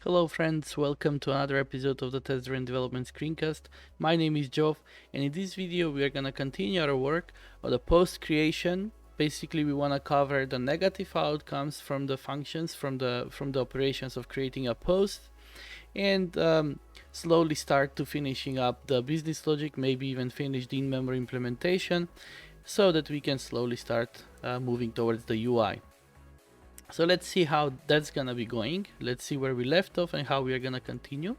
Hello friends, welcome to another episode of the Test-Driven Development Screencast. My name is Jov, and in this video we are gonna continue our work on the post creation. Basically, we wanna cover the negative outcomes from the functions, from the operations of creating a post, and slowly start to finishing up the business logic, maybe even finish the in-memory implementation, so that we can slowly start moving towards the UI. So let's see how that's gonna be going. Let's see where we left off and how we are gonna continue.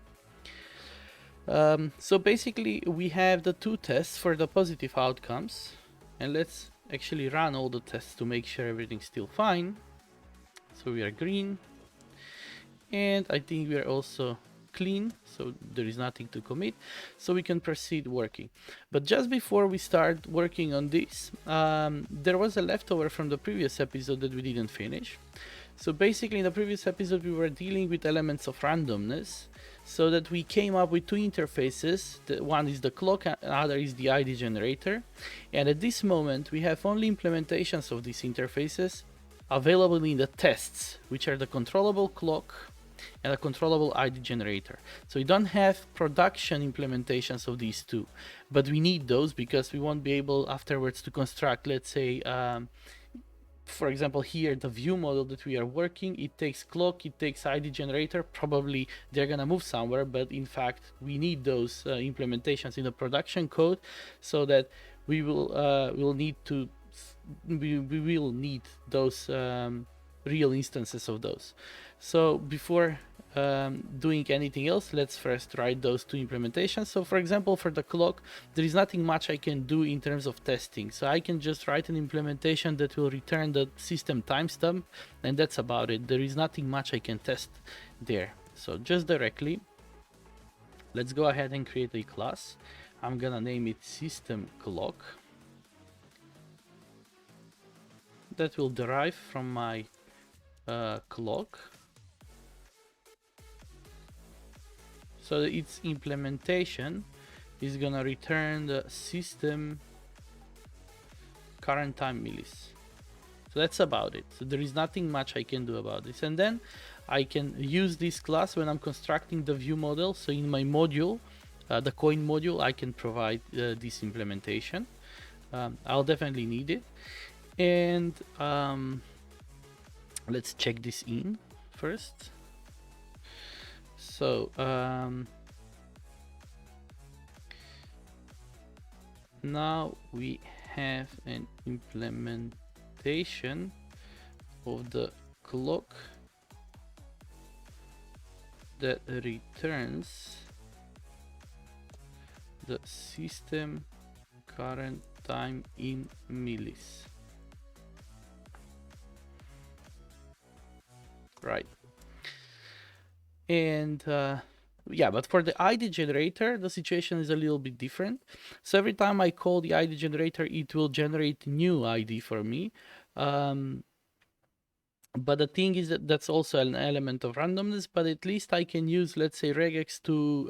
So basically we have the two tests for the positive outcomes, and let's actually run all the tests to make sure everything's still fine. So we are green, and I think we are also clean, so there is nothing to commit, so we can proceed working. But just before we start working on this, there was a leftover from the previous episode that we didn't finish. So basically in the previous episode we were dealing with elements of randomness, so that we came up with two interfaces. One is the clock and the other is the ID generator, and at this moment we have only implementations of these interfaces available in the tests, which are the controllable clock and a controllable ID generator. So we don't have production implementations of these two, but we need those because we won't be able afterwards to construct, let's say, for example, here the view model that we are working, it takes clock, it takes ID generator. Probably they're gonna move somewhere, but in fact we need those implementations in the production code, so that we will need those real instances of those. So before doing anything else, let's first write those two implementations. So for example, for the clock, there is nothing much I can do in terms of testing. So I can just write an implementation that will return the system timestamp, and that's about it. There is nothing much I can test there. So just directly, let's go ahead and create a class. I'm gonna name it system clock. That will derive from my clock. So its implementation is gonna return the system current time millis. So that's about it. So there is nothing much I can do about this. And then I can use this class when I'm constructing the view model. So in my module, the coin module, I can provide this implementation. I'll definitely need it. And let's check this in first. So now we have an implementation of the clock that returns the system current time in millis. Right. And yeah, but for the ID generator, the situation is a little bit different. So every time I call the ID generator, it will generate new ID for me. But the thing is that that's also an element of randomness, but at least I can use, let's say, regex to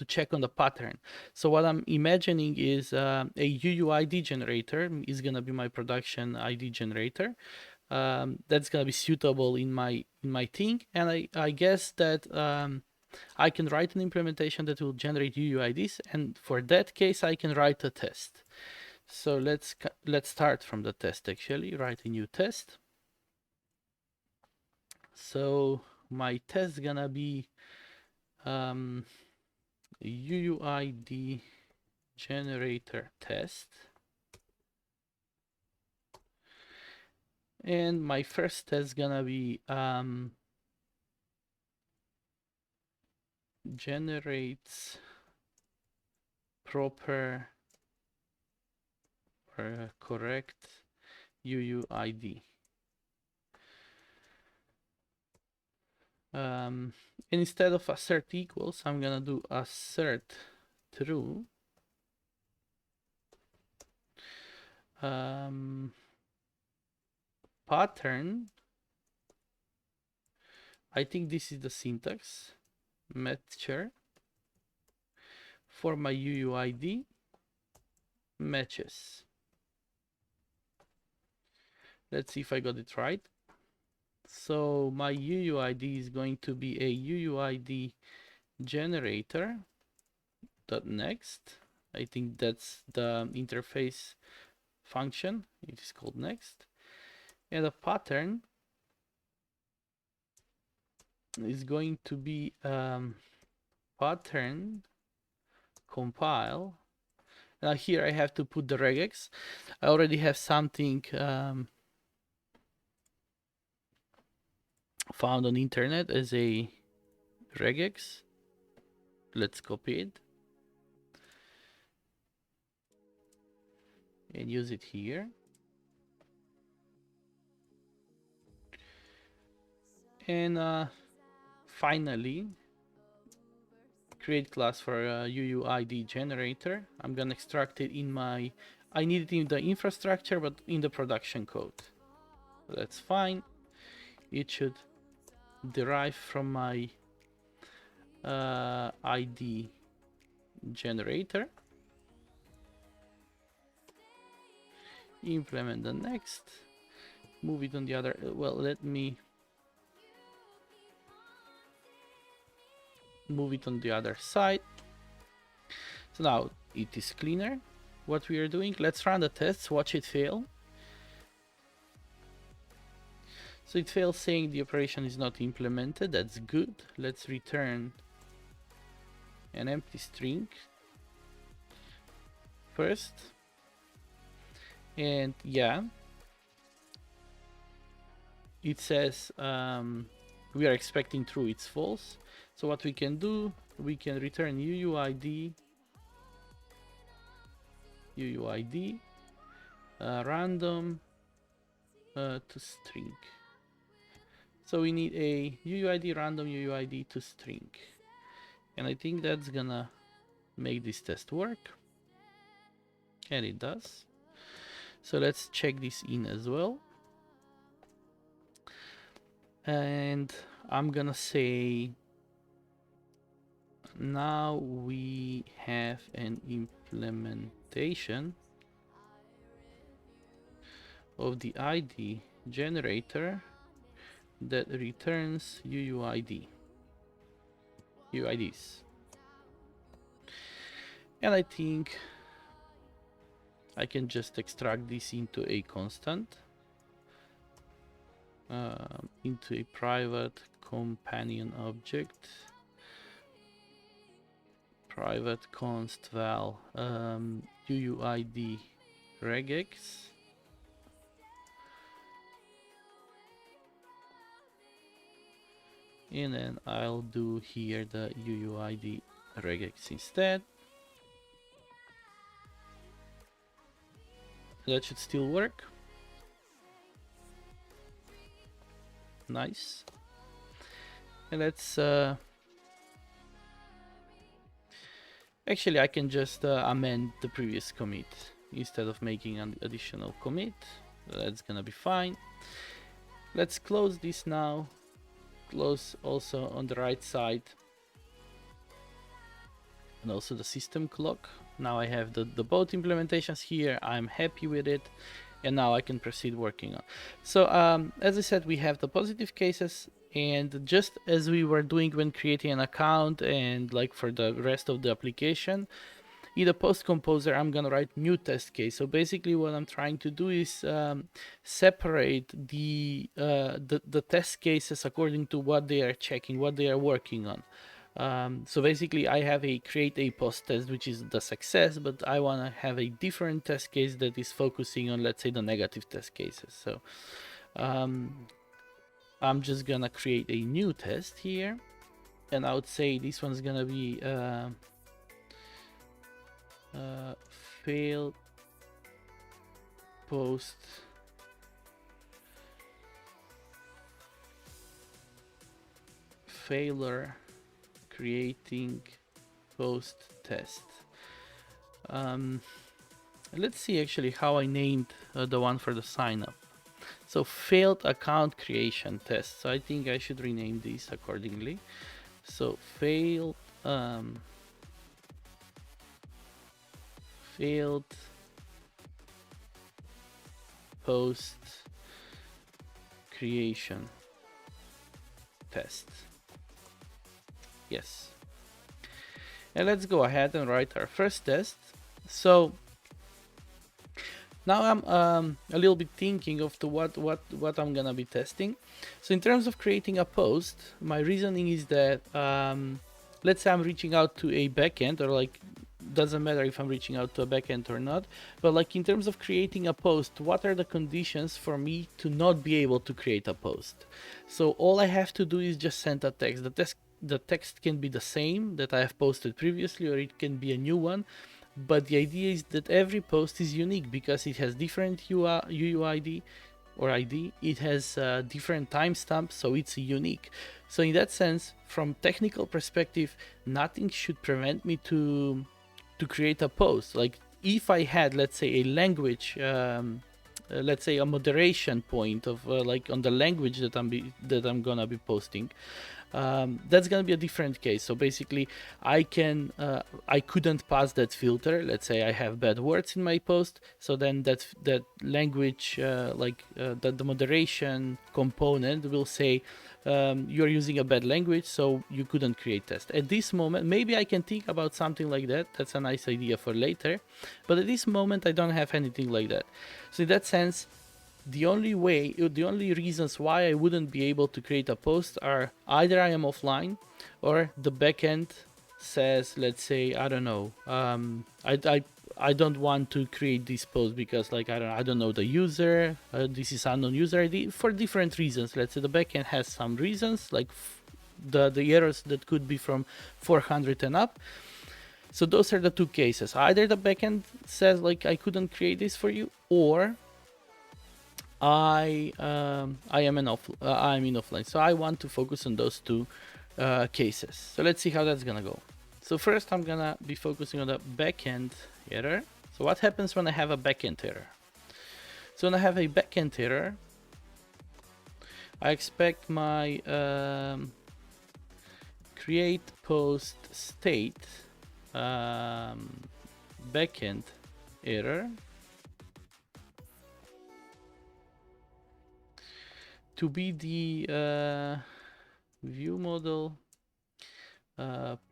check on the pattern. So what I'm imagining is a UUID generator is gonna be my production ID generator. That's gonna be suitable in my thing, and I guess that I can write an implementation that will generate UUIDs, and for that case I can write a test. So let's start from the test. Actually, write a new test. So my test gonna be UUID generator test, and my first test gonna be generates proper or correct UUID. Instead of assert equals, I'm gonna do assert true. Pattern, I think this is the syntax, matcher for my UUID matches. Let's see if I got it right. So my UUID is going to be a UUID generator dot next. I think that's the interface function. It is called next. And a pattern is going to be pattern compile. Now here I have to put the regex. I already have something found on internet as a regex. Let's copy it and use it here. And finally, create class for a UUID generator. I'm gonna extract it in my, I need it in the infrastructure, but in the production code. That's fine. It should derive from my ID generator. Implement the next. Move it on the other, well, let me move it on the other side. So now it is cleaner what we are doing. Let's run the tests, watch it fail. So it fails saying the operation is not implemented. That's good. Let's return an empty string first. And yeah, it says we are expecting true, it's false. So what we can do, we can return UUID random to string. So we need a UUID random UUID to string. And I think that's gonna make this test work. And it does. So let's check this in as well. And I'm gonna say now we have an implementation of the ID generator that returns UUIDs. And I think I can just extract this into a constant, into a private companion object, private const val UUID regex. And then I'll do here the UUID regex instead. That should still work. Nice. And let's actually I can just amend the previous commit instead of making an additional commit. That's gonna be fine. Let's close this now. Close also on the right side and also the system clock. Now I have the both implementations here. I'm happy with it, and now I can proceed working on. So as I said, we have the positive cases, and just as we were doing when creating an account and like for the rest of the application, in the post composer I'm gonna write new test case. So basically what I'm trying to do is separate the test cases according to what they are checking, what they are working on. So basically I have a create a post test, which is the success, but I want to have a different test case that is focusing on, let's say, the negative test cases. So I'm just gonna create a new test here, and I would say this one's gonna be failed post failure creating post test. Let's see actually how I named the one for the sign up. So failed account creation test. So I think I should rename this accordingly. So failed post creation test. Yes. And let's go ahead and write our first test. So now I'm a little bit thinking of what I'm gonna be testing. So in terms of creating a post, my reasoning is that let's say I'm reaching out to a backend, or like, doesn't matter if I'm reaching out to a backend or not, but like in terms of creating a post, what are the conditions for me to not be able to create a post? So all I have to do is just send a text. The text can be the same that I have posted previously, or it can be a new one. But the idea is that every post is unique because it has different UUID or ID. It has different timestamps, so it's unique. So in that sense, from technical perspective, nothing should prevent me to create a post. Like if I had, let's say, a language, let's say a moderation point of like on the language that I'm gonna be posting, that's gonna be a different case. So basically, I couldn't pass that filter. Let's say I have bad words in my post, so then that language, that the moderation component will say you're using a bad language, so you couldn't create test. At this moment, maybe I can think about something like that. That's a nice idea for later, but at this moment, I don't have anything like that. So in that sense, the only reasons why I wouldn't be able to create a post are either I am offline, or the backend says, let's say, I don't know, I don't want to create this post because, like, I don't know the user, this is unknown user ID, for different reasons. Let's say the backend has some reasons, like the errors that could be from 400 and up. So those are the two cases. Either the backend says, like, I couldn't create this for you, or I'm in offline. So I want to focus on those two cases. So let's see how that's gonna go. So first I'm gonna be focusing on the backend error. So what happens when I have a backend error? So when I have a backend error, I expect my create post state backend error to be the view model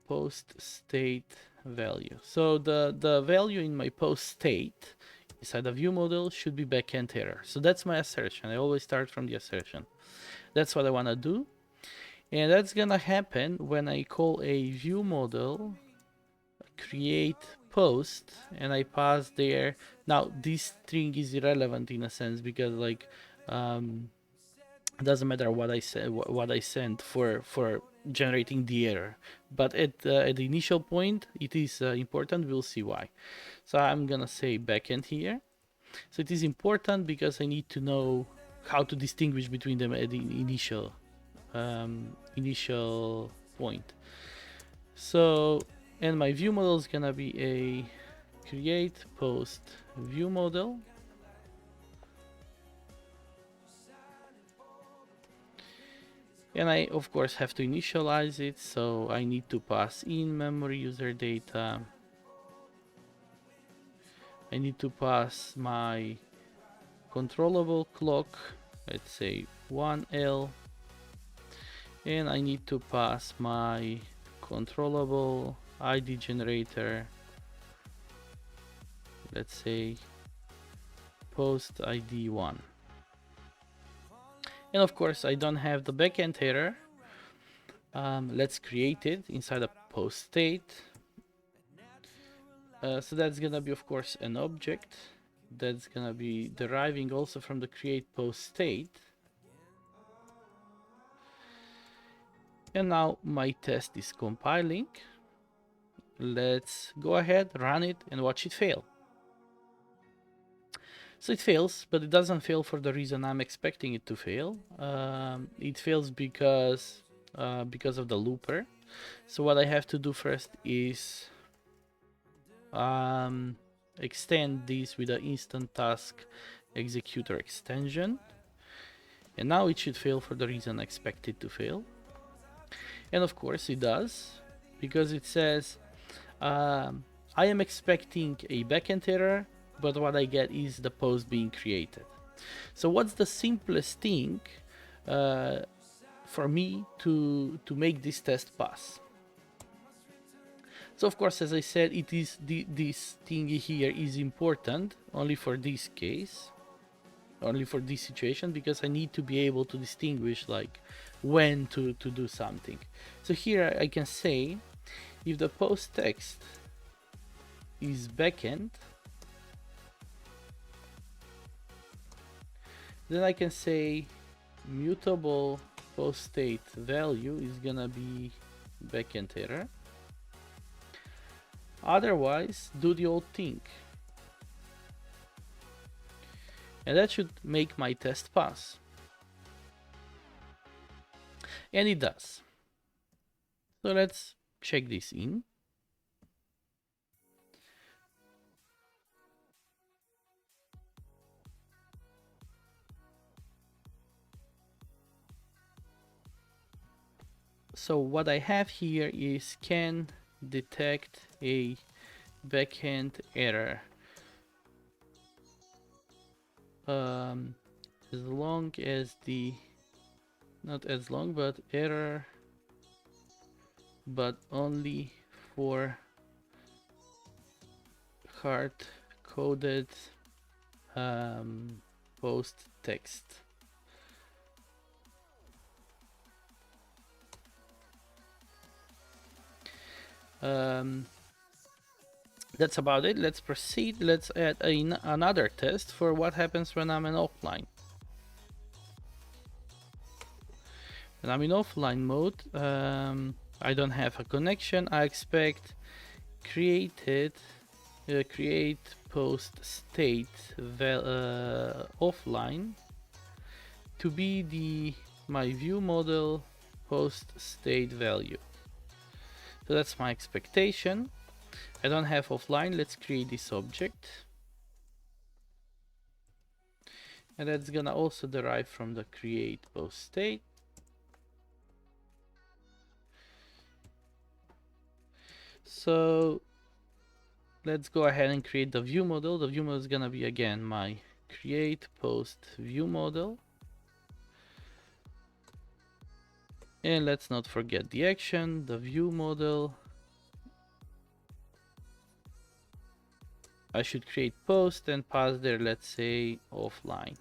post state value. So the value in my post state inside the view model should be backend error. So that's my assertion. I always start from the assertion. That's what I want to do. And that's gonna happen when I call a view model create post and I pass there. Now this string is irrelevant in a sense because, like, it doesn't matter what I send for generating the error, but at the initial point it is important. We'll see why. So I'm gonna say backend here. So it is important because I need to know how to distinguish between them at the initial point. So, and my view model is gonna be a create post view model. And I of course have to initialize it, so I need to pass in memory user data. I need to pass my controllable clock, let's say 1L, and I need to pass my controllable ID generator, let's say post ID 1. And of course I don't have the backend error. Let's create it inside a post state. So that's gonna be of course an object that's gonna be deriving also from the create post state. And now my test is compiling. Let's go ahead, run it, and watch it fail. So it fails, but it doesn't fail for the reason I'm expecting it to fail. It fails because of the looper. So what I have to do first is extend this with an instant task executor extension. And now it should fail for the reason I expect it to fail. And of course it does, because it says I am expecting a backend error, but what I get is the post being created. So what's the simplest thing for me to make this test pass. So of course, as I said, it is this thingy here is important only for this case, only for this situation, because I need to be able to distinguish like when to do something. So here I can say if the post text is backend, then I can say mutable post state value is gonna be backend error. Otherwise, do the old thing. And that should make my test pass. And it does. So let's check this in. So what I have here is can detect a backend error. As long as the, not as long, but error, but only for hard-coded post text. That's about it. Let's proceed. Let's add another test for what happens when I'm in offline. When I'm in offline mode, I don't have a connection. I expect create post state offline to be my view model post state value. So that's my expectation. I don't have offline. Let's create this object. And that's gonna also derive from the create post state. So let's go ahead and create the view model. The view model is gonna be again my create post view model. And let's not forget the action, the view model. I should create post and pass there, let's say, offline.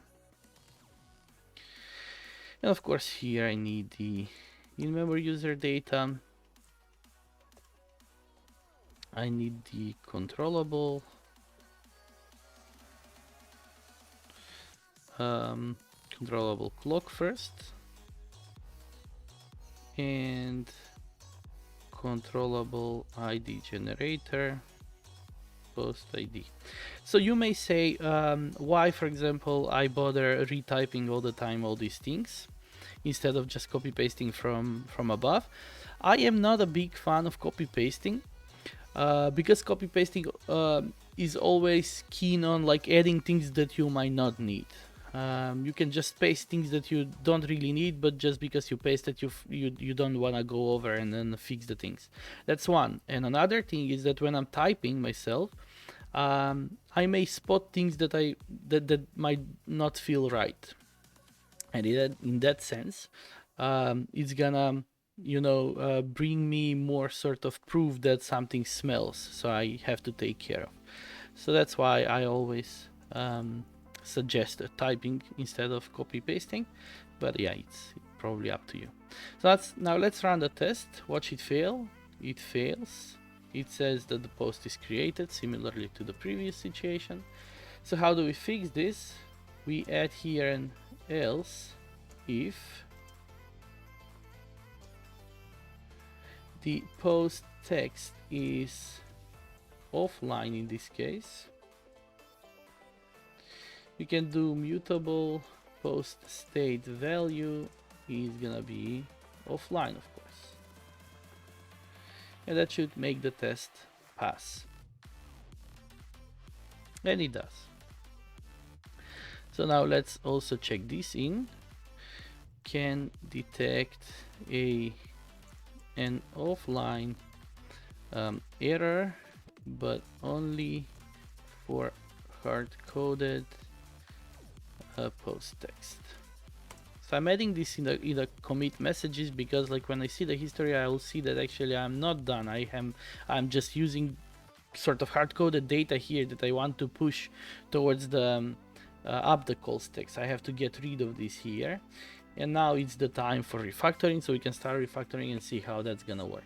And of course here I need the in-memory user data. I need the controllable clock first, and controllable ID generator post ID. So you may say, why, for example, I bother retyping all the time all these things instead of just copy pasting from above. I am not a big fan of copy pasting. Because copy pasting is always keen on like adding things that you might not need. You can just paste things that you don't really need, but just because you paste it, you don't want to go over and then fix the things. That's one. And another thing is that when I'm typing myself, I may spot things that that might not feel right, and in that sense, it's gonna bring me more sort of proof that something smells, so I have to take care of. So that's why I always suggest typing instead of copy pasting, but yeah, it's probably up to you. So now let's run the test. Watch it fail. It fails. It says that the post is created similarly to the previous situation. So how do we fix this? We add here an else if the post text is offline. In this case, we can do mutable post state value is gonna be offline, of course, and that should make the test pass, and it does. So now let's also check this in. Can detect an offline error, but only for hard-coded post text. So I'm adding this in the commit messages because like when I see the history, I will see that actually I'm not done. I'm just using sort of hard-coded data here that I want to push towards the up the call stacks. I have to get rid of this here. And now it's the time for refactoring, so we can start refactoring and see how that's gonna work.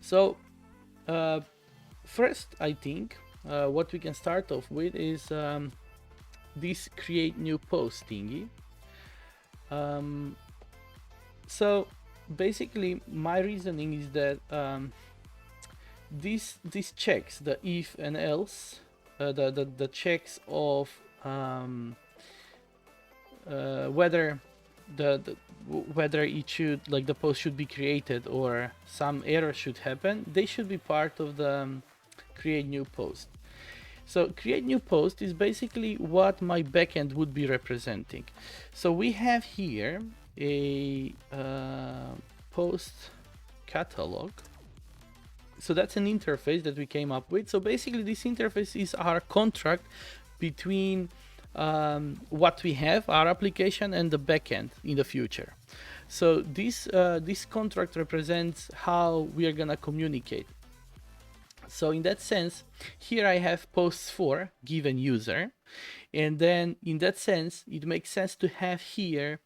So first, I think what we can start off with is this create new post thingy. So basically my reasoning is that this checks the if and else, the checks of whether whether it should, like, the post should be created or some error should happen. They should be part of the create new post. So create new post is basically what my backend would be representing. So we have here a post catalog. So that's an interface that we came up with. So basically this interface is our contract between what we have, our application, and the backend in the future. So this contract represents how we are gonna communicate. So in that sense, here I have posts for given user, and then in that sense it makes sense to have here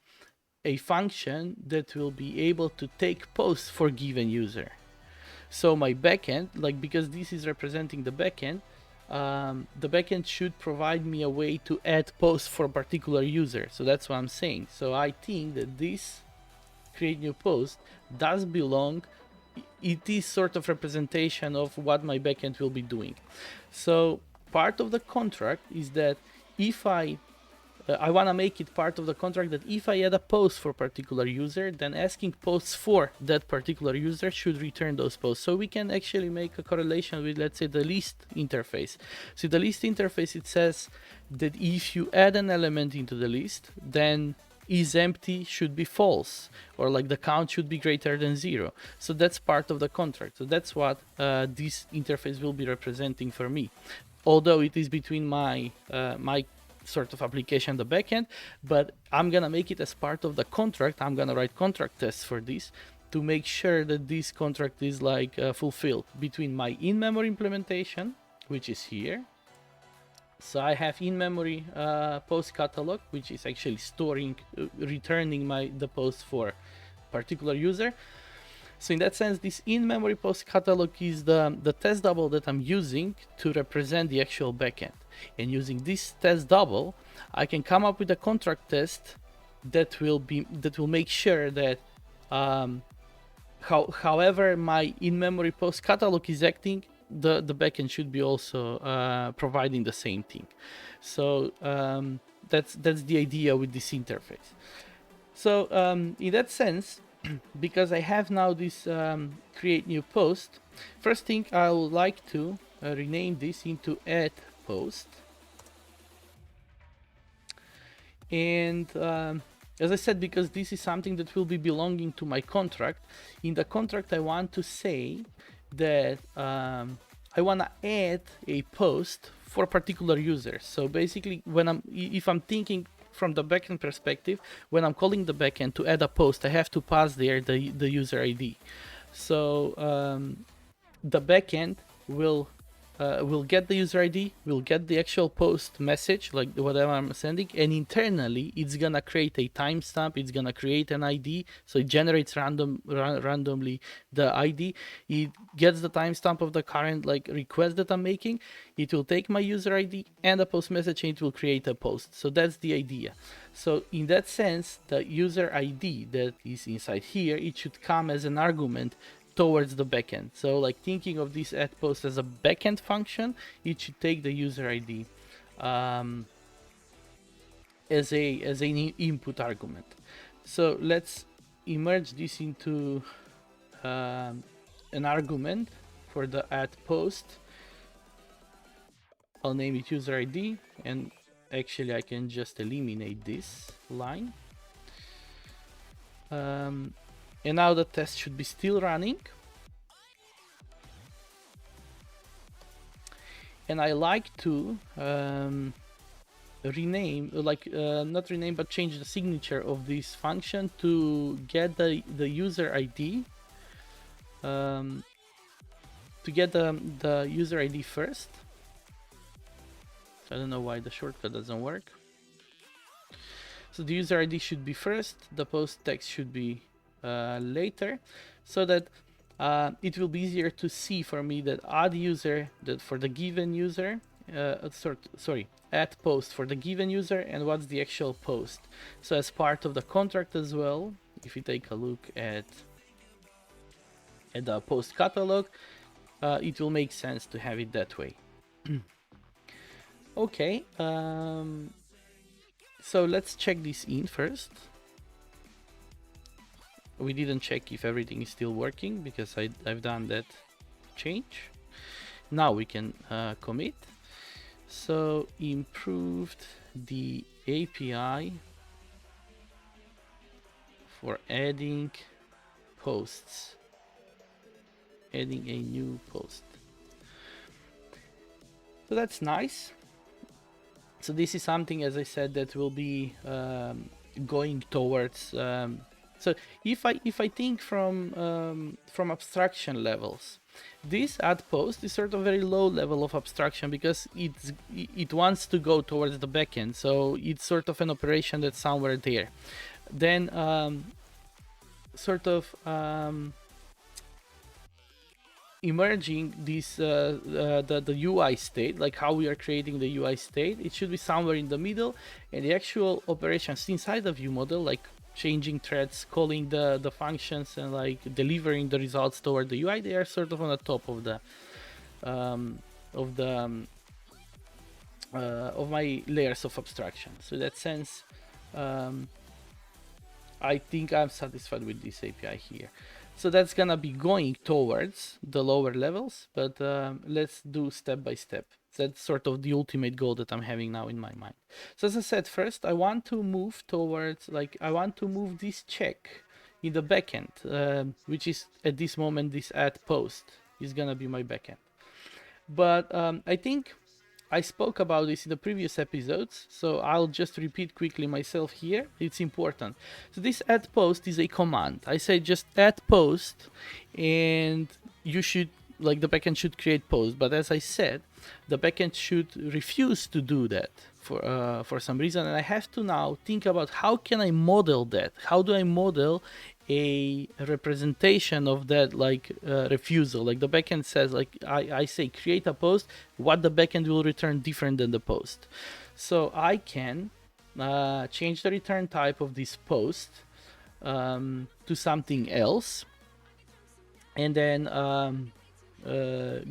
a function that will be able to take posts for given user. So my backend, like, because this is representing the backend should provide me a way to add posts for a particular user. So that's what I'm saying. So I think that this create new post does belong, it is sort of representation of what my backend will be doing. So part of the contract is that if I want to make it part of the contract that if I add a post for a particular user, then asking posts for that particular user should return those posts. So we can actually make a correlation with, let's say, the list interface. So the list interface, it says that if you add an element into the list, then is empty should be false, or like the count should be greater than 0. So that's part of the contract. So that's what this interface will be representing for me. Although it is between my my sort of application, the backend, but I'm gonna make it as part of the contract. I'm gonna write contract tests for this to make sure that this contract is like fulfilled between my in-memory implementation, which is here. So I have in-memory post catalog, which is actually storing, returning the post for particular user. So in that sense, this in-memory post catalog is the test double that I'm using to represent the actual backend. And using this test double, I can come up with a contract test that will make sure that however my in-memory post catalog is acting, the backend should be also providing the same thing. So that's the idea with this interface. So in that sense, because I have now this create new post, first thing I would like to rename this into add post. And as I said, because this is something that will be belonging to my contract, in the contract I want to say that I want to add a post for a particular user. So basically, if I'm thinking from the backend perspective, when I'm calling the backend to add a post, I have to pass there the user ID. So the backend will get the user ID, will get the actual post message, like whatever I'm sending, and internally it's gonna create a timestamp, it's gonna create an ID, so it generates randomly the ID, it gets the timestamp of the current request that I'm making, it will take my user ID and a post message and it will create a post. So that's the idea. So in that sense, the user ID that is inside here, it should come as an argument towards the backend. So like thinking of this add post as a backend function, it should take the user ID as an input argument. So let's immerse this into an argument for the add post. I'll name it user ID, and actually I can just eliminate this line. And now the test should be still running. And I like to rename, not rename, but change the signature of this function to get the user ID, to get the user ID first. So I don't know why the shortcut doesn't work. So the user ID should be first, the post text should be later, so that it will be easier to see for me that add user, that for the given user, add post for the given user, and what's the actual post. So as part of the contract as well, if you take a look at the post catalog, it will make sense to have it that way. Okay, so let's check this in first. We didn't check if everything is still working because I've done that change. Now we can commit. So improved the API for adding posts, adding a new post. So that's nice. So this is something, as I said, that will be going towards. So if I think from abstraction levels, this add post is sort of very low level of abstraction because it wants to go towards the backend. So it's sort of an operation that's somewhere there. Then emerging this the UI state, like how we are creating the UI state, it should be somewhere in the middle, and the actual operations inside the view model, like changing threads, calling the functions, and like delivering the results toward the UI, they are sort of on the top of the of my layers of abstraction. So in that sense, I think I'm satisfied with this API here. So that's gonna be going towards the lower levels, but let's do step by step. That's sort of the ultimate goal that I'm having now in my mind. So as I said, first I want to move towards, I want to move this check in the backend, which is at this moment this add post is gonna be my backend. But I think I spoke about this in the previous episodes, so I'll just repeat quickly myself here. It's important. So this add post is a command. I say just add post, and you should, like, the backend should create post. But as I said, the backend should refuse to do that for some reason, and I have to now think about how can I model that? How do I model a representation of that, like refusal? Like the backend says, like I say create a post, what the backend will return different than the post. So I can change the return type of this post to something else, and then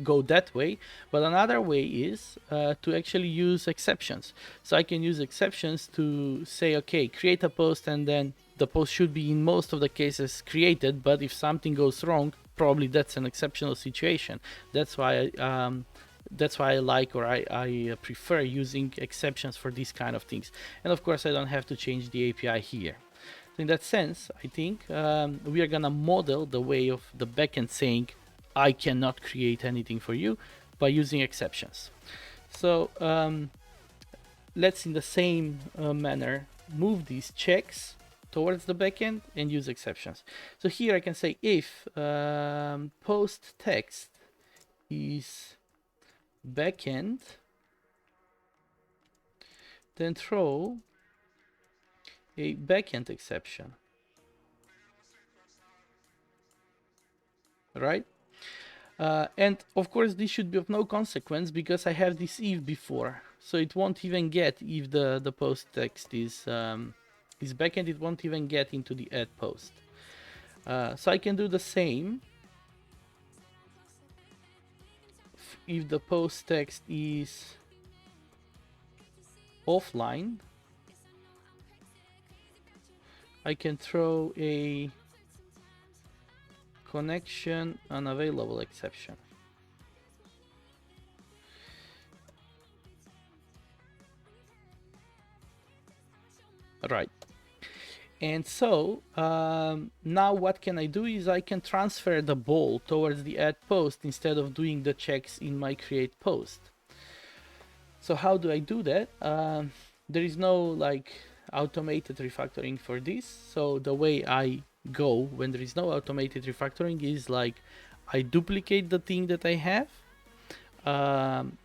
go that way. But another way is to actually use exceptions. So I can use exceptions to say, okay, create a post, and then the post should be in most of the cases created, but if something goes wrong, probably that's an exceptional situation. That's why I like, or I prefer using exceptions for these kind of things. And of course I don't have to change the API here. So in that sense, I think we are gonna model the way of the backend saying I cannot create anything for you by using exceptions. So let's in the same manner move these checks towards the backend and use exceptions. So here I can say if post text is backend, then throw a backend exception, right? And of course this should be of no consequence because I have this if before, so it won't even get, if the post text is backend, it won't even get into the add post. So I can do the same if the post text is offline. I can throw a connection unavailable exception. Right. And so now what can I do is I can transfer the ball towards the add post instead of doing the checks in my create post. So how do I do that? there is no like automated refactoring for this. So the way I go when there is no automated refactoring is like I duplicate the thing that I have,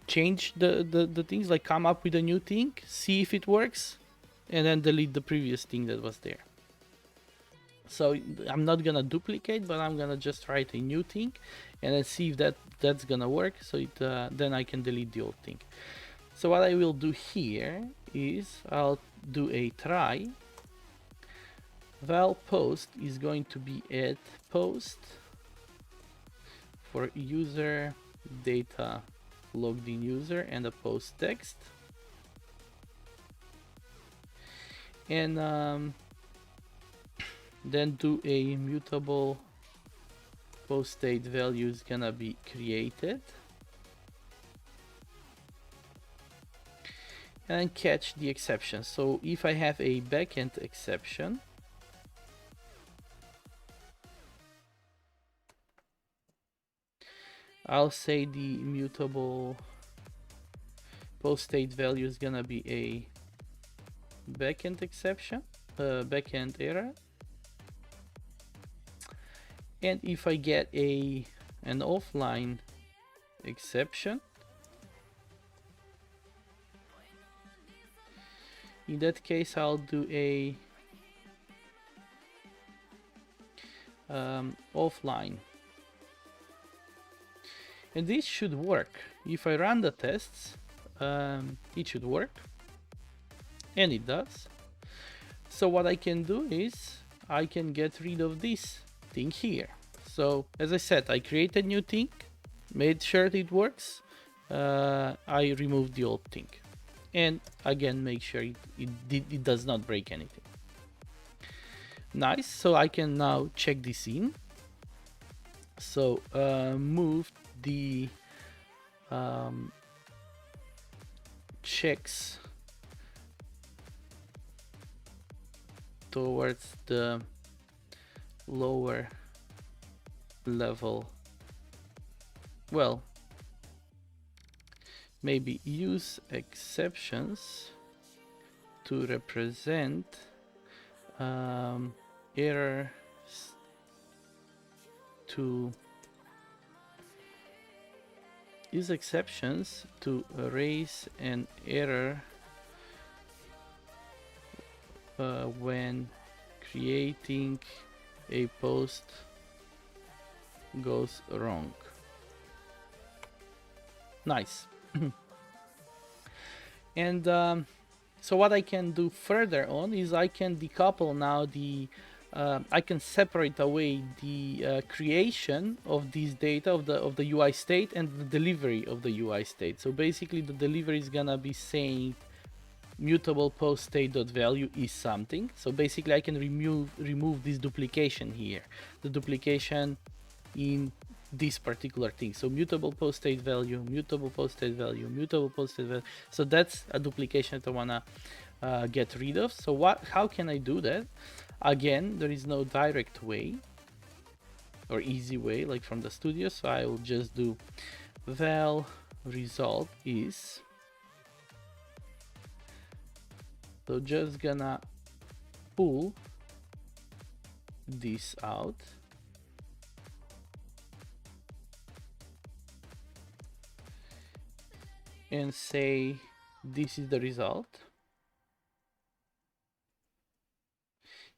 change the things, like come up with a new thing, see if it works, and then delete the previous thing that was there. So I'm not gonna duplicate, but I'm gonna just write a new thing and then see if that's gonna work. So then I can delete the old thing. So what I will do here is I'll do a try. Val post is going to be at post for user data logged in user and a post text. And then do a mutable post state value is gonna be created. And catch the exception. So if I have a backend exception, I'll say the mutable post state value is gonna be a backend exception, backend error. And if I get an offline exception, in that case I'll do a offline, and this should work. If I run the tests, it should work, and it does. So what I can do is I can get rid of this thing here. So as I said, I created a new thing, made sure it works, I removed the old thing, and again make sure it does not break anything. Nice. So I can now check this in. So move the checks towards the lower level. Well, maybe use exceptions to represent errors to use exceptions to raise an error when creating a post goes wrong. Nice. And so what I can do further on is I can decouple now the I can separate away the creation of this data of the UI state and the delivery of the UI state. So basically the delivery is gonna be saying mutable post state.value is something. So basically I can remove this duplication here, the duplication in this particular thing. So mutable post state value, mutable post state value, mutable post state value. So that's a duplication that I wanna get rid of. So how can I do that? Again, there is no direct way or easy way like from the studio. So I will just do val result is. So just gonna pull this out and say this is the result,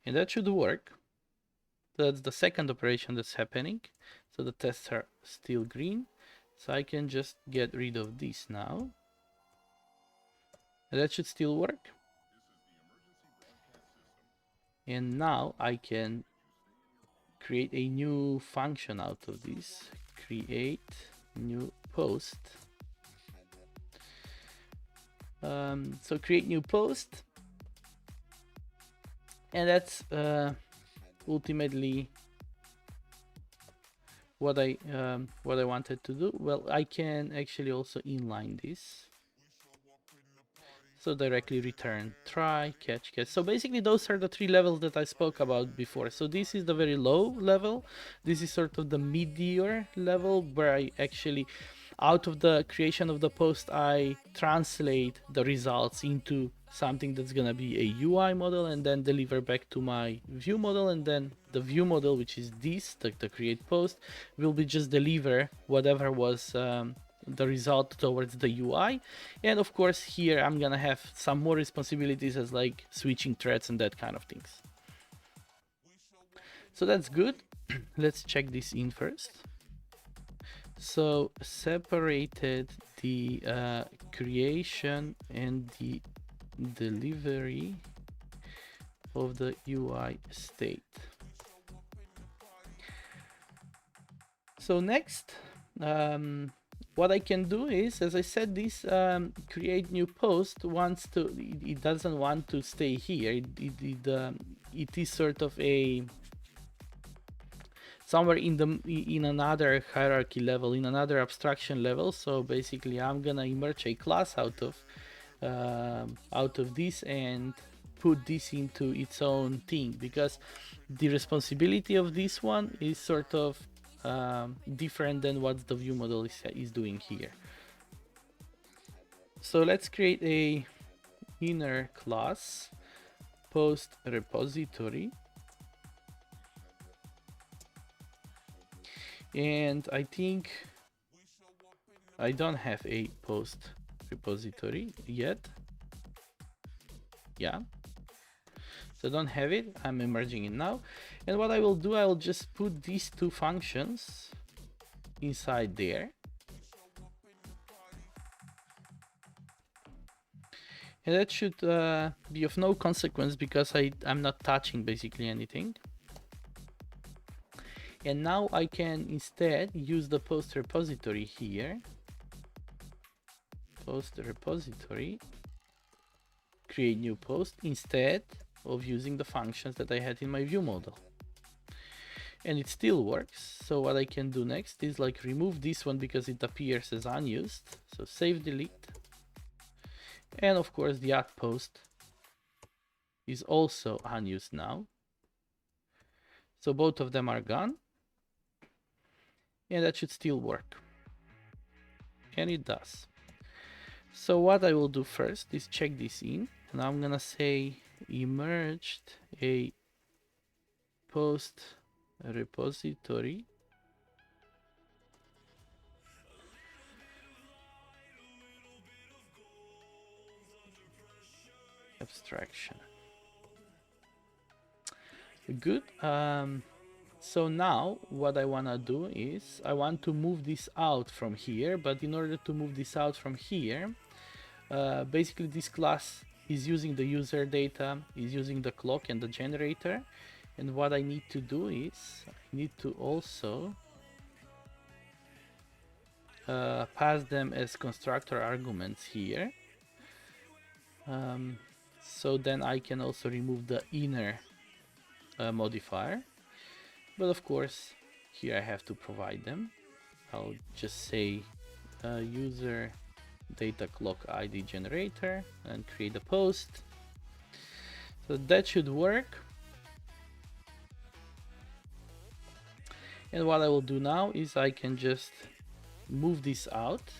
and that should work. That's the second operation that's happening. So the tests are still green, so I can just get rid of this now, and that should still work. And now I can create a new function out of this. Create new post. So create new post, and that's ultimately what I wanted to do. Well, I can actually also inline this. So directly return try, catch. So basically those are the three levels that I spoke about before. So this is the very low level. This is sort of the mid-tier level where I actually, out of the creation of the post, I translate the results into something that's gonna be a UI model and then deliver back to my view model, and then the view model, which is this, the create post, will be just deliver whatever was the result towards the UI. And of course here I'm gonna have some more responsibilities as like switching threads and that kind of things. So that's good. Let's check this in first. So separated the creation and the delivery of the UI state. So next, what I can do is, as I said, this create new post wants to, it doesn't want to stay here. It is sort of a somewhere in another hierarchy level, in another abstraction level. So basically I'm gonna emerge a class out of this and put this into its own thing, because the responsibility of this one is sort of different than what the view model is doing here. So let's create a inner class post repository, and I think I don't have a post repository yet. Yeah, so I don't have it. I'm emerging it now, and what I will do, I will just put these two functions inside there, and that should be of no consequence because I'm not touching basically anything. And now I can instead use the post repository here. Post repository, create new post, instead of using the functions that I had in my view model. And it still works. So what I can do next is like remove this one because it appears as unused. So save, delete. And of course the add post is also unused now. So both of them are gone. And that should still work. And it does. So what I will do first is check this in, and I'm gonna say emerged a post repository abstraction. Good. So now what I wanna do is I want to move this out from here, but in order to move this out from here, basically this class is using the user data, is using the clock and the generator, and what I need to do is I need to also pass them as constructor arguments here. So then I can also remove the inner modifier, but of course here I have to provide them. I'll just say user data clock ID generator and create a post. So that should work. And what I will do now is I can just move this out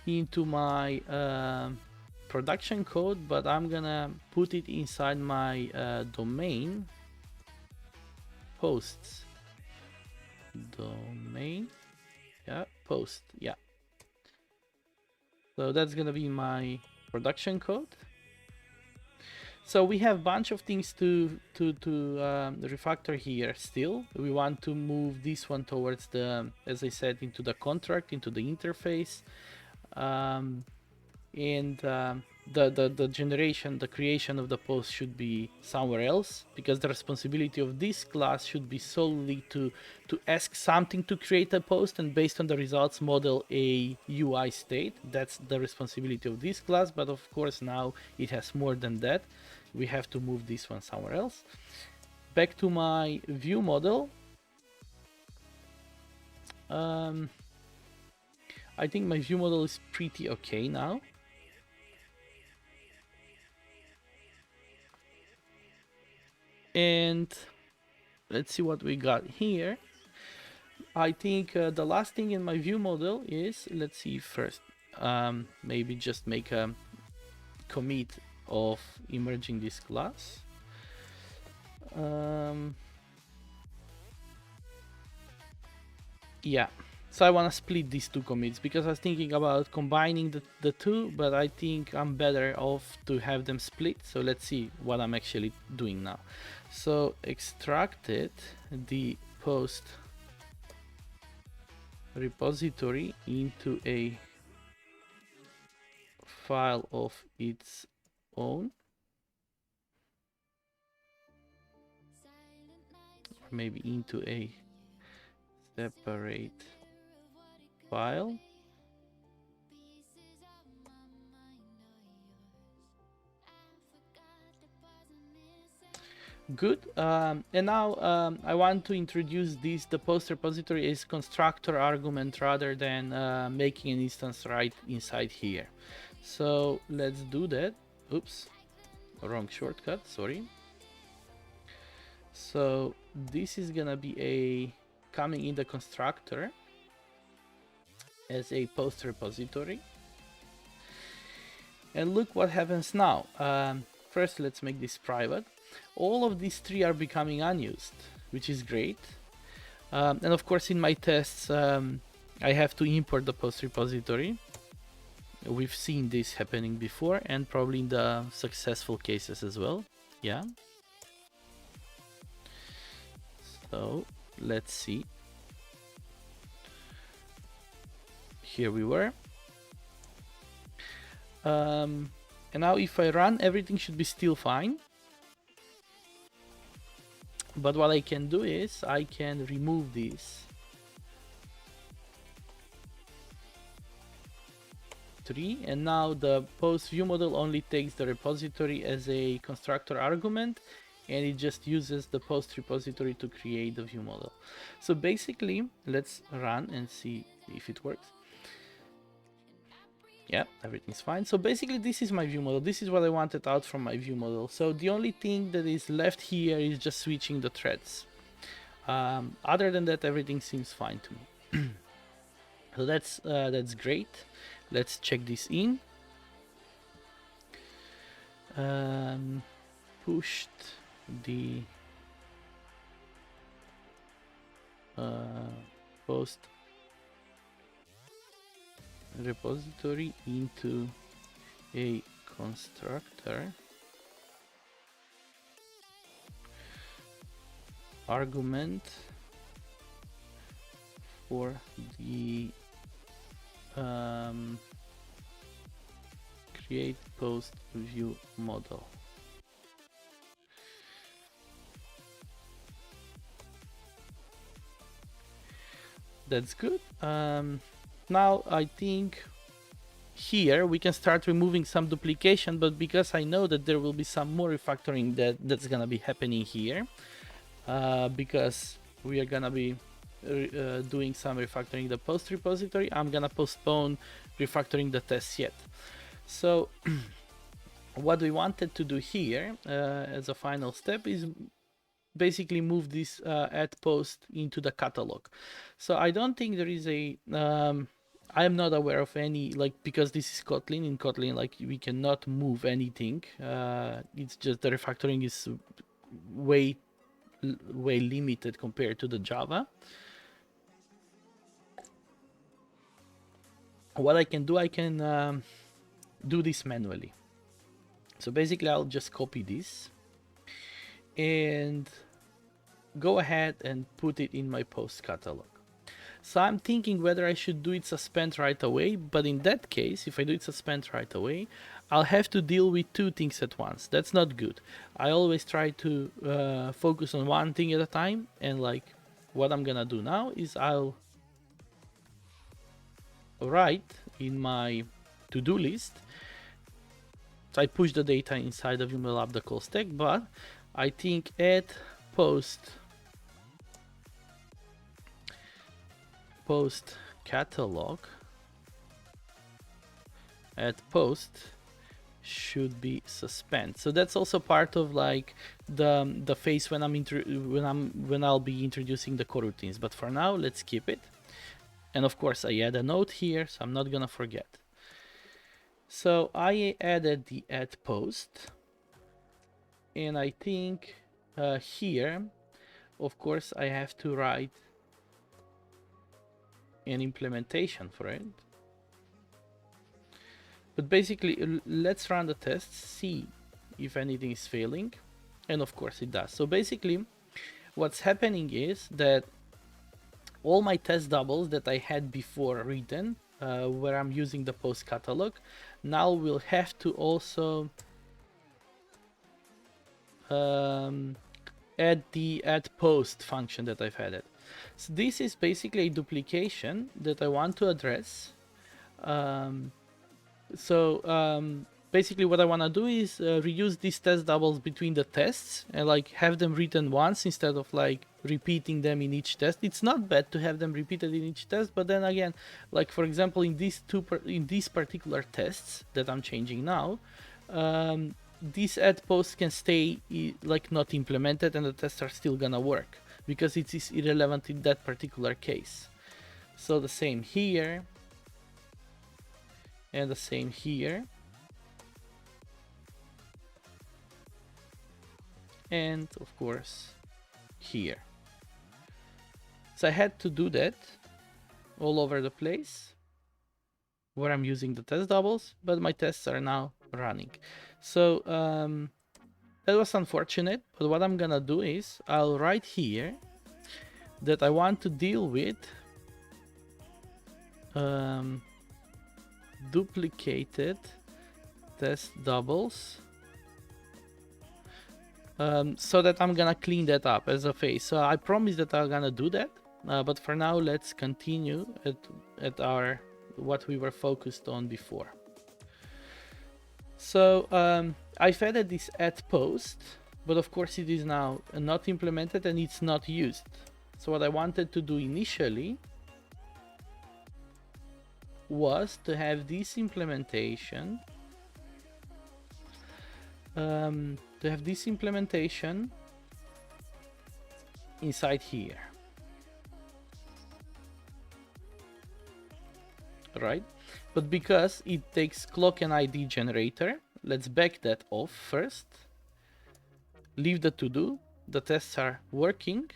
into my production code, but I'm gonna put it inside my domain posts. Domain, yeah, post, yeah. So that's gonna be my production code. So we have a bunch of things to refactor here still. We want to move this one towards the, as I said, into the contract, into the interface. The generation, the creation of the post should be somewhere else, because the responsibility of this class should be solely to ask something to create a post, and based on the results model a UI state. That's the responsibility of this class, but of course now it has more than that. We have to move this one somewhere else. Back to my view model. I think my view model is pretty okay now. And let's see what we got here. I think the last thing in my view model is, let's see first, maybe just make a commit of emerging this class. Yeah, so I want to split these two commits because I was thinking about combining the two, but I think I'm better off to have them split. So let's see what I'm actually doing now. So extracted the post repository into a file of its own, or maybe into a separate file. Good. And now I want to introduce the post repository as constructor argument rather than making an instance right inside here. So let's do that. Oops, wrong shortcut, sorry. So this is gonna be a coming in the constructor as a post repository. And look what happens now. First, let's make this private. All of these three are becoming unused, which is great. And of course, in my tests, I have to import the post repository. We've seen this happening before, and probably in the successful cases as well. Yeah. So let's see. Here we were. And now if I run, everything should be still fine. But what I can do is I can remove this tree, and now the post view model only takes the repository as a constructor argument, and it just uses the post repository to create the view model. So basically, let's run and see if it works. Yeah, everything's fine. So basically this is my view model. This is what I wanted out from my view model. So the only thing that is left here is just switching the threads. Other than that, everything seems fine to me. So that's great. Let's check this in. Pushed the post repository into a constructor argument for the create post view model. That's good. Now I think here we can start removing some duplication, but because I know that there will be some more refactoring that's gonna be happening here, because we are gonna be doing some refactoring the post repository, I'm gonna postpone refactoring the tests yet. So what we wanted to do here as a final step is basically move this add post into the catalog. So I don't think there is a I am not aware of any, like, because this is Kotlin. In Kotlin, like, we cannot move anything. It's just the refactoring is way limited compared to the Java. What I can do, I can do this manually. So basically I'll just copy this and go ahead and put it in my post catalog. So I'm thinking whether I should do it suspend right away, but in that case, if I do it suspend right away, I'll have to deal with two things at once. That's not good. I always try to focus on one thing at a time, and like what I'm gonna do now is I'll write in my to-do list. So I push the data inside of UML up the call stack, but I think add post catalog at post should be suspend. So that's also part of like the phase when I'll be introducing the coroutines. But for now, let's keep it. And of course, I add a note here, so I'm not gonna forget. So I added the add post, and I think here, of course, I have to write an implementation for it. But basically, let's run the tests, see if anything is failing, and of course it does. So basically, what's happening is that all my test doubles that I had before written, where I'm using the post catalog, now will have to also add the add post function that I've added. So this is basically a duplication that I want to address. Basically what I want to do is reuse these test doubles between the tests and like have them written once instead of like repeating them in each test. It's not bad to have them repeated in each test, but then again, like for example in these particular tests that I'm changing now, these add posts can stay like not implemented and the tests are still gonna work because it is irrelevant in that particular case. So the same here and the same here. And of course here. So I had to do that all over the place where I'm using the test doubles, but my tests are now running. So that was unfortunate, but what I'm gonna do is I'll write here that I want to deal with duplicated test doubles, so that I'm gonna clean that up as a phase. So I promise that I'm gonna do that, but for now let's continue at our what we were focused on before. So I've added this add post, but of course it is now not implemented and it's not used. So what I wanted to do initially was to have this implementation inside here, right? But because it takes clock and ID generator, let's back that off first, leave the to do, the tests are working,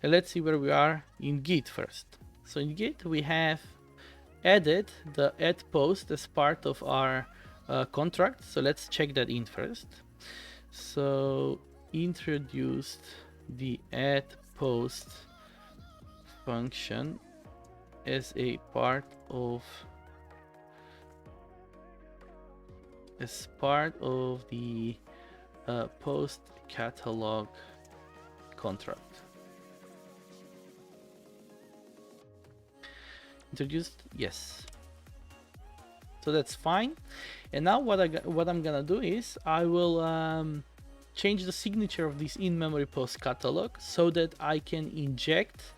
and let's see where we are in Git first. So in Git we have added the add post as part of our contract, so let's check that in first. So introduced the add post function as a part of the post catalog contract. Introduced, yes. So that's fine. And now what I'm gonna do is I will change the signature of this in-memory post catalog so that I can inject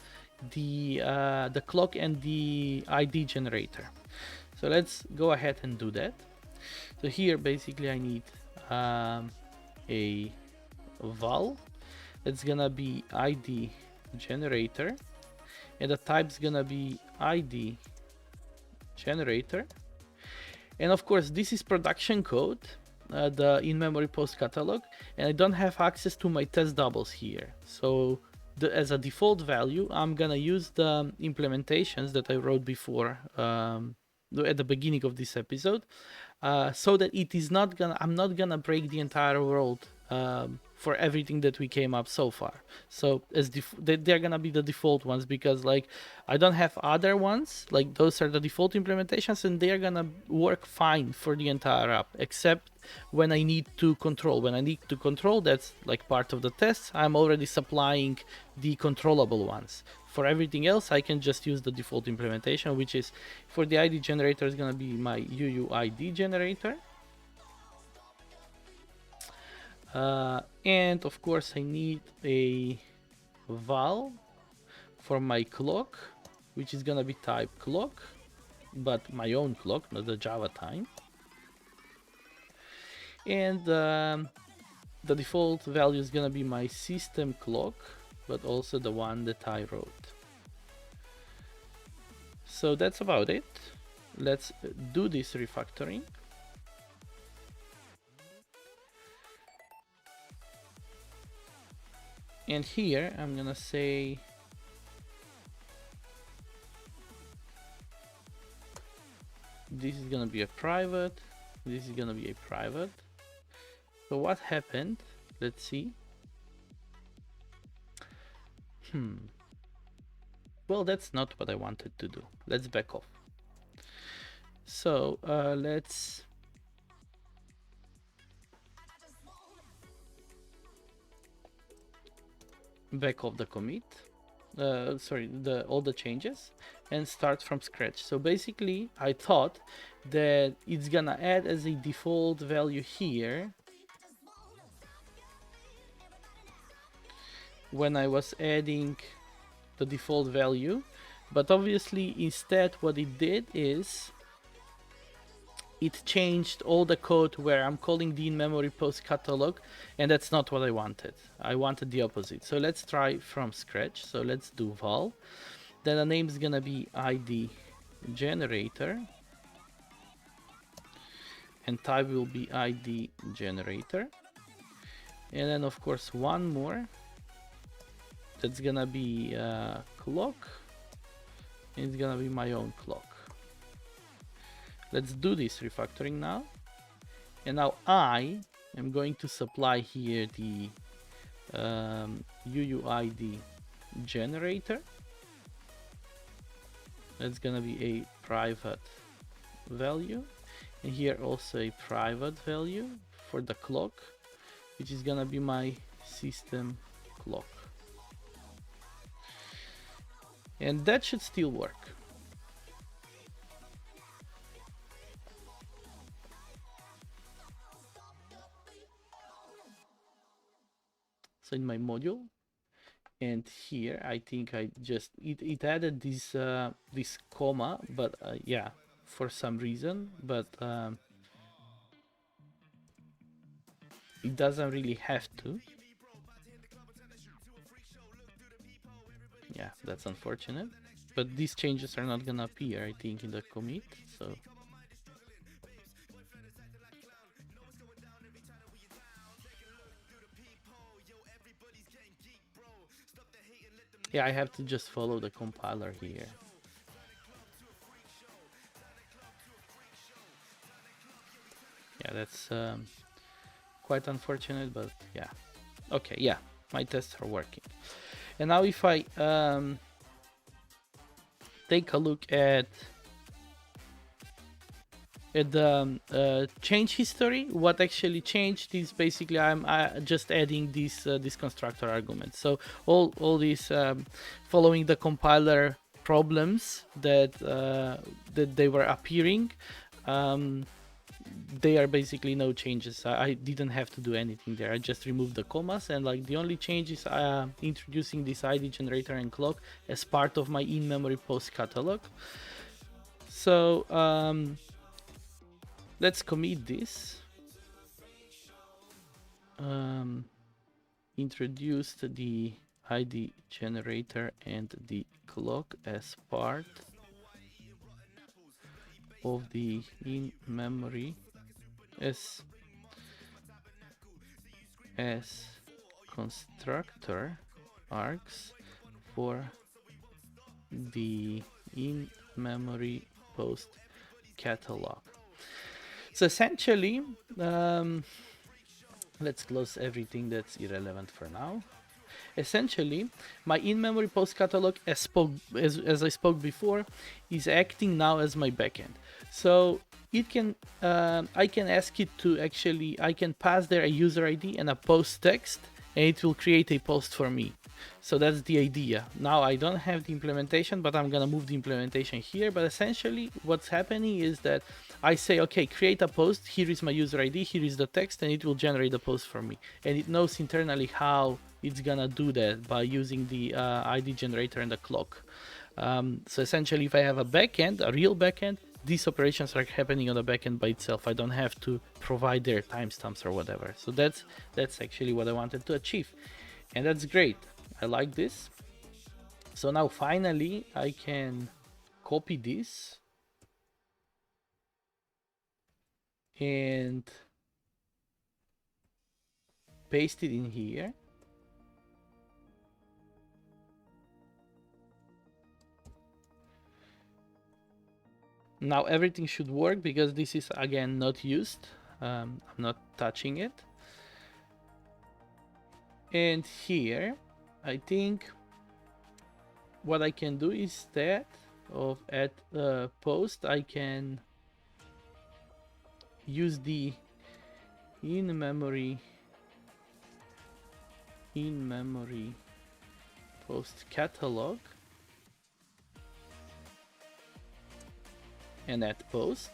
the clock and the ID generator. So let's go ahead and do that. So here basically I need a val that's gonna be ID generator, and the type's gonna be ID generator. And of course this is production code, the in-memory post catalog, and I don't have access to my test doubles here. So as a default value, I'm gonna use the implementations that I wrote before at the beginning of this episode, so that it is not gonna, I'm not gonna break the entire world for everything that we came up so far. So as they're gonna be the default ones, because like I don't have other ones, like those are the default implementations and they're gonna work fine for the entire app, except when I need to control. When I need to control, that's like part of the tests, I'm already supplying the controllable ones. For everything else, I can just use the default implementation, which is for the ID generator is gonna be my Uuid generator. And of course I need a val for my clock, which is gonna be type clock, but my own clock, not the Java time. And the default value is gonna be my system clock, but also the one that I wrote. So that's about it. Let's do this refactoring. And here I'm gonna say this is gonna be a private, this is gonna be a private. So what happened? Let's see. Well, that's not what I wanted to do. Let's back off. So let's back off the commit. Sorry, all the changes, and start from scratch. So basically, I thought that it's gonna add as a default value here when I was adding the default value, but obviously instead what it did is it changed all the code where I'm calling the in-memory post catalog, and that's not what I wanted. I wanted the opposite. So let's try from scratch. So let's do val. Then the name is gonna be ID generator, and type will be ID generator. And then of course one more. That's gonna be clock. And it's gonna be my own clock. Let's do this refactoring now. And now I am going to supply here the Uuid generator. That's gonna be a private value, and here also a private value for the clock, which is gonna be my system clock. And that should still work. So in my module, and here I think I just it added this this comma, but yeah, for some reason, but it doesn't really have to. Yeah, that's unfortunate, but these changes are not gonna appear, I think, in the commit. So yeah, I have to just follow the compiler here. Yeah, that's quite unfortunate, but yeah. Okay, yeah, my tests are working. And now if I take a look at the change history, what actually changed is basically I'm just adding this constructor argument. So all these following the compiler problems that that they were appearing, they are basically no changes. I didn't have to do anything there. I just removed the commas, and like the only change is introducing this ID generator and clock as part of my in-memory post catalog. So let's commit this. Introduced the ID generator and the clock as part of the in-memory as constructor args for the in-memory post catalog. So essentially, let's close everything that's irrelevant for now. Essentially, my in-memory post catalog, as I spoke before, is acting now as my backend. So it can, I can ask it to actually, I can pass there a user ID and a post text, and it will create a post for me. So that's the idea. Now I don't have the implementation, but I'm gonna move the implementation here. But essentially what's happening is that I say, okay, create a post, here is my user ID, here is the text, and it will generate a post for me. And it knows internally how it's gonna do that by using the ID generator and the clock. So essentially if I have a backend, a real backend, these operations are happening on the backend by itself. I don't have to provide their timestamps or whatever. So that's actually what I wanted to achieve. And that's great. I like this. So now finally I can copy this and paste it in here. Now everything should work because this is again not used. I'm not touching it. And here, I think what I can do instead of add post, I can use the in-memory post catalog and add post.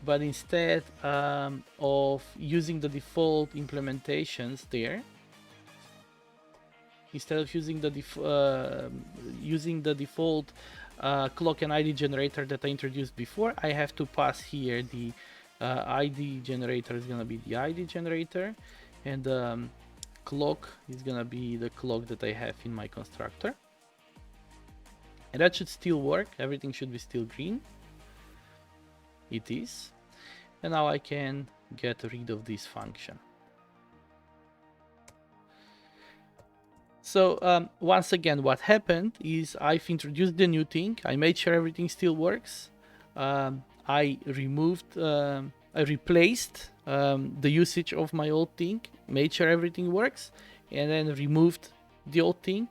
But instead of using the default implementations there, instead of using the default clock and ID generator that I introduced before, I have to pass here the ID generator is gonna be the ID generator, and clock is gonna be the clock that I have in my constructor. And that should still work. Everything should be still green. It is. And now I can get rid of this function. So once again, what happened is I've introduced the new thing. I made sure everything still works. I replaced the usage of my old thing, made sure everything works, and then removed the old thing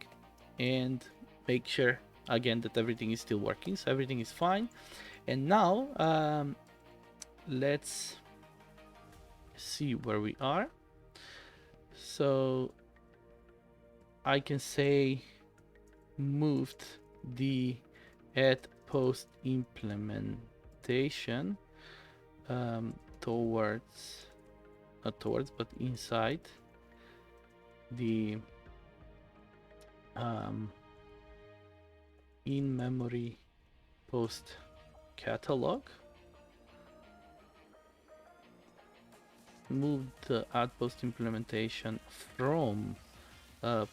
and make sure again that everything is still working. So everything is fine. And now let's see where we are. So I can say moved the add post implementation towards, not towards, but inside the in-memory post catalog. Move the add post implementation from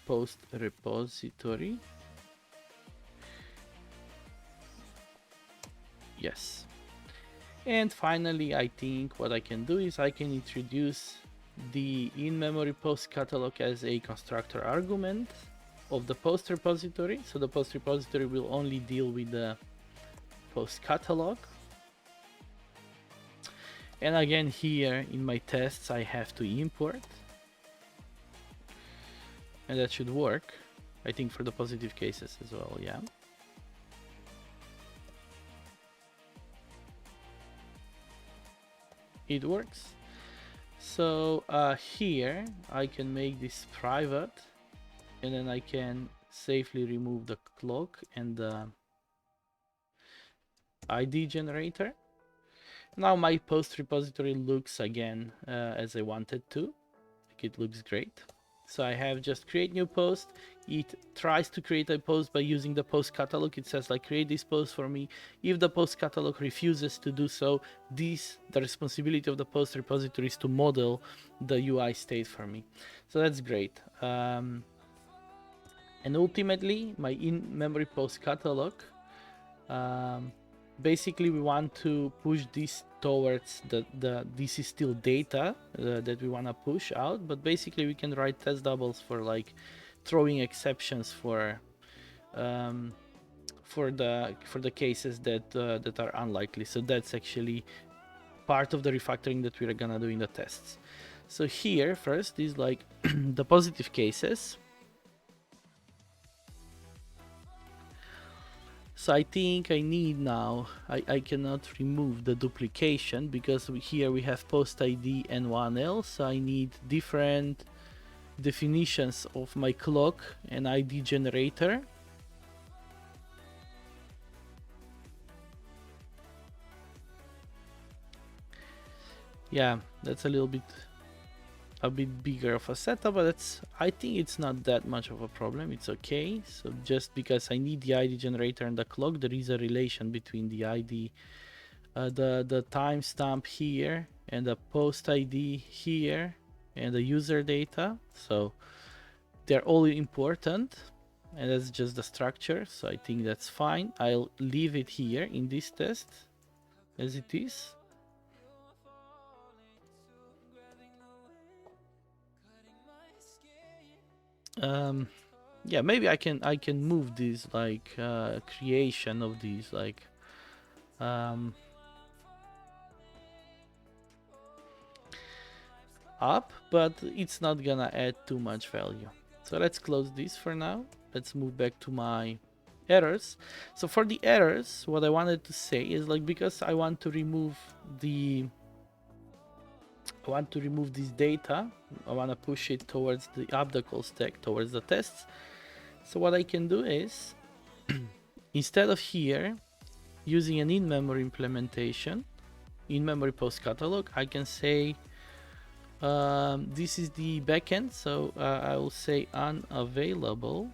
post repository. Yes. And finally, I think what I can do is I can introduce the in-memory post catalog as a constructor argument of the post repository. So the post repository will only deal with the post catalog. And again, here in my tests, I have to import. And that should work, I think, for the positive cases as well, yeah. It works. So here I can make this private, and then I can safely remove the clock and the ID generator. Now my post repository looks again as I wanted to. Like, it looks great. So I have just create new post. It tries to create a post by using the post catalog. It says like, create this post for me. If the post catalog refuses to do so, the responsibility of the post repository is to model the UI state for me. So that's great. And ultimately, my in-memory post catalog, basically we want to push this towards this is still data that we want to push out, but basically we can write test doubles for like throwing exceptions for the cases that are unlikely. So that's actually part of the refactoring that we're gonna do in the tests. So here first is like the positive cases. So I think I need now, I cannot remove the duplication because here we have post ID and one else. So I need different definitions of my clock and ID generator. Yeah, that's a bit bigger of a setup, but I think it's not that much of a problem. It's okay. So just because I need the ID generator and the clock, there is a relation between the ID, the timestamp here, and the post ID here, and the user data. So they're all important, and that's just the structure. So I think that's fine. I'll leave it here in this test as it is. Yeah, maybe I can move this like creation of these like up, but it's not gonna add too much value. So let's close this for now. Let's move back to my errors. So for the errors, what I wanted to say is, like, because I want to remove this data, I want to push it towards the obstacle stack, towards the tests. So what I can do is, instead of here using an in-memory implementation, in-memory post catalog, I can say this is the backend, so I will say unavailable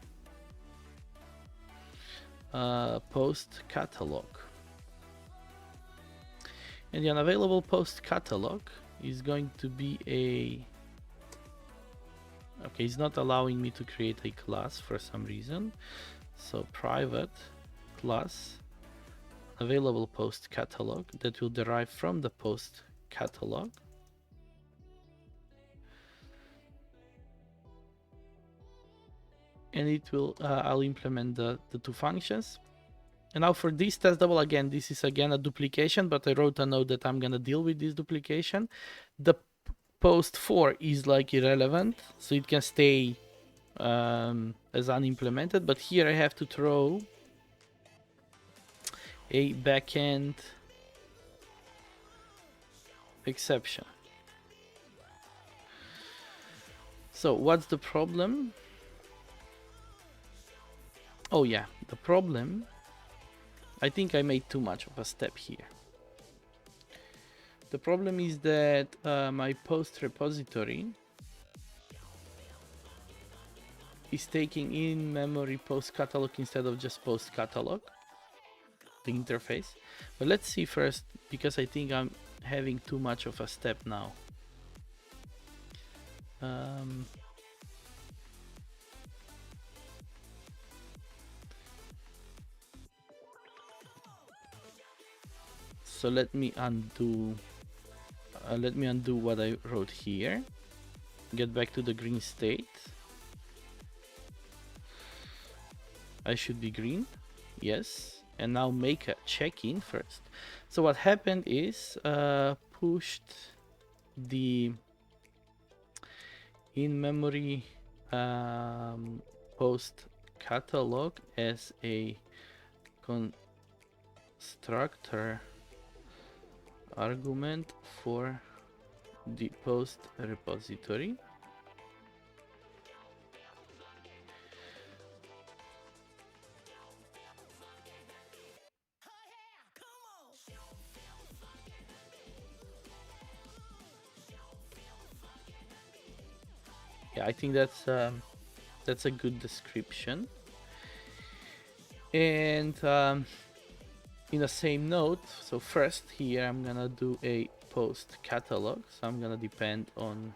post catalog. And the unavailable post catalog is going to be okay, it's not allowing me to create a class for some reason. So private class available post catalog that will derive from the post catalog. And it will, I'll implement the two functions. And now for this test double, again, this is again a duplication, but I wrote a note that I'm gonna deal with this duplication. The post 4 is like irrelevant, so it can stay as unimplemented, but here I have to throw a backend exception. So what's the problem? Oh yeah, the problem, I think I made too much of a step here. The problem is that my post repository is taking in memory post catalog instead of just post catalog, the interface. But let's see first, because I think I'm having too much of a step now. So let me undo what I wrote here. Get back to the green state. I should be green, yes. And now make a check-in first. So what happened is pushed the in-memory post catalog as a constructor argument for the post repository. Yeah, I think that's a good description. And in the same note, so first here I'm gonna do a post catalog, so I'm gonna depend on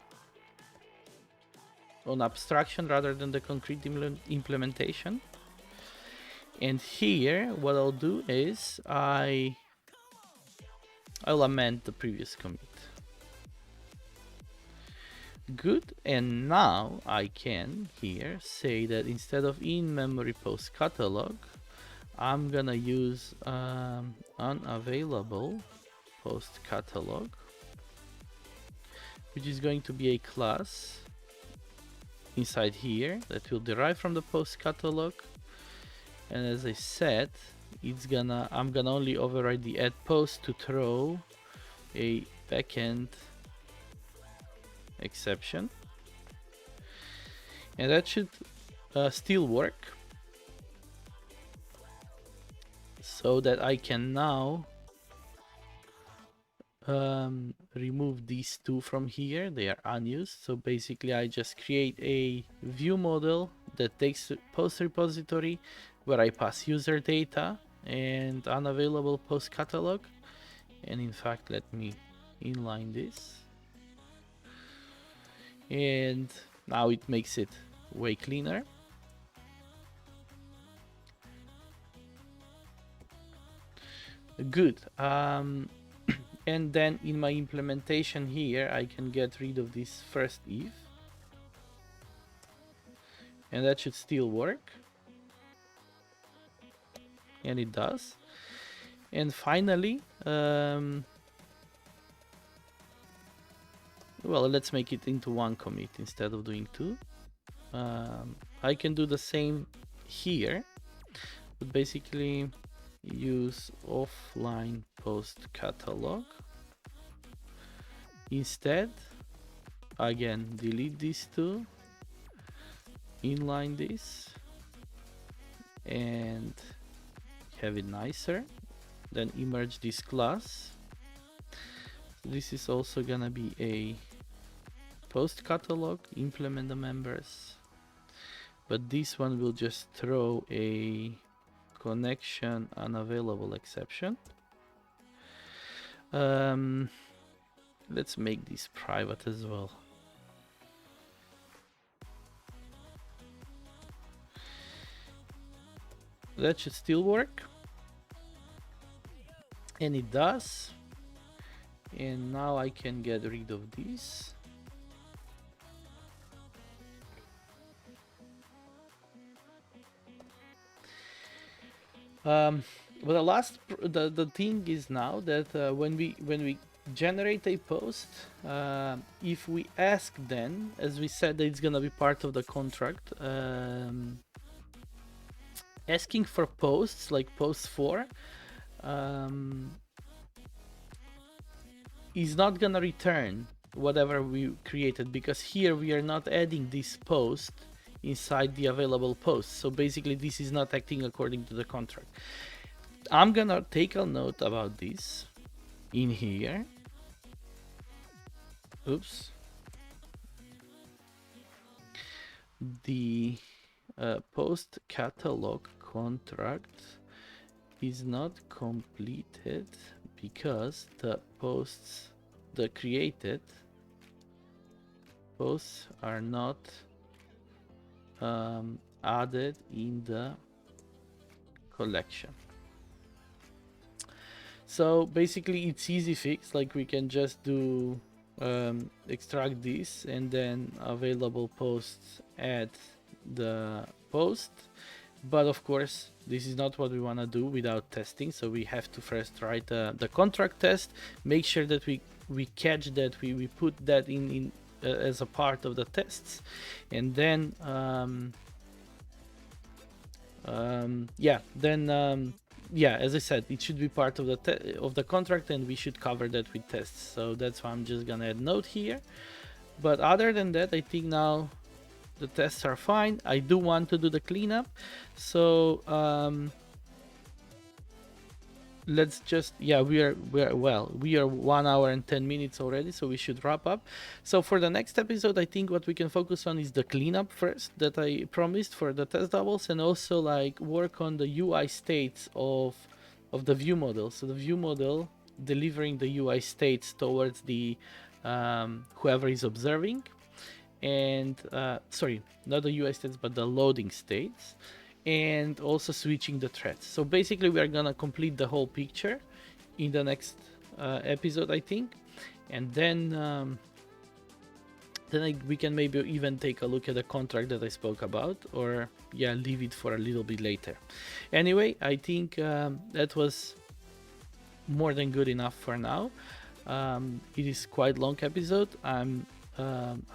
abstraction rather than the concrete implementation. And here what I'll do is I'll amend the previous commit. Good. And now I can here say that instead of in-memory post catalog, I'm gonna use unavailable post catalog, which is going to be a class inside here that will derive from the post catalog. And as I said, I'm gonna only override the add post to throw a backend exception, and that should still work, so that I can now remove these two from here. They are unused. So basically I just create a view model that takes post repository where I pass user data and unavailable post catalog. And in fact, let me inline this, and now it makes it way cleaner. Good. And then in my implementation here, I can get rid of this first if, and that should still work, and it does. And finally, well, let's make it into one commit instead of doing two. I can do the same here, but basically use offline post catalog. Instead, again, delete these two, inline this, and have it nicer. Then emerge this class. This is also gonna be a post catalog, implement the members, but this one will just throw a connection unavailable exception. Let's make this private as well. That should still work, and it does. And now I can get rid of this. But the thing is now that when we generate a post, if we ask then, as we said, that it's gonna be part of the contract, asking for posts like post 4 is not gonna return whatever we created, because here we are not adding this post inside the available post. So basically this is not acting according to the contract. I'm gonna take a note about this in here. Oops. The post catalog contract is not completed because the posts, the created posts are not added in the collection. So basically it's easy fix, like we can just do extract this and then available posts, add the post. But of course this is not what we want to do without testing, so we have to first write the contract test, make sure that we catch that, we put that in as a part of the tests, and then yeah, as I said, it should be part of the contract, and we should cover that with tests. So that's why I'm just gonna add note here. But other than that, I think now the tests are fine. I do want to do the cleanup, so let's just, yeah, we are 1 hour and 10 minutes already, so we should wrap up. So for the next episode, I think what we can focus on is the cleanup first that I promised for the test doubles, and also like work on the UI states of the view model. So the view model delivering the UI states towards the whoever is observing, and sorry, not the UI states but the loading states, and also switching the threads. So basically we are gonna complete the whole picture in the next episode, I think, and then we can maybe even take a look at the contract that I spoke about, or yeah, leave it for a little bit later. Anyway, I think that was more than good enough for now. It is quite long episode. I'm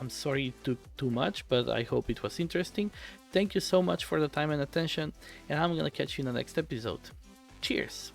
sorry it took too much, but I hope it was interesting. Thank you so much for the time and attention, and I'm gonna catch you in the next episode. Cheers!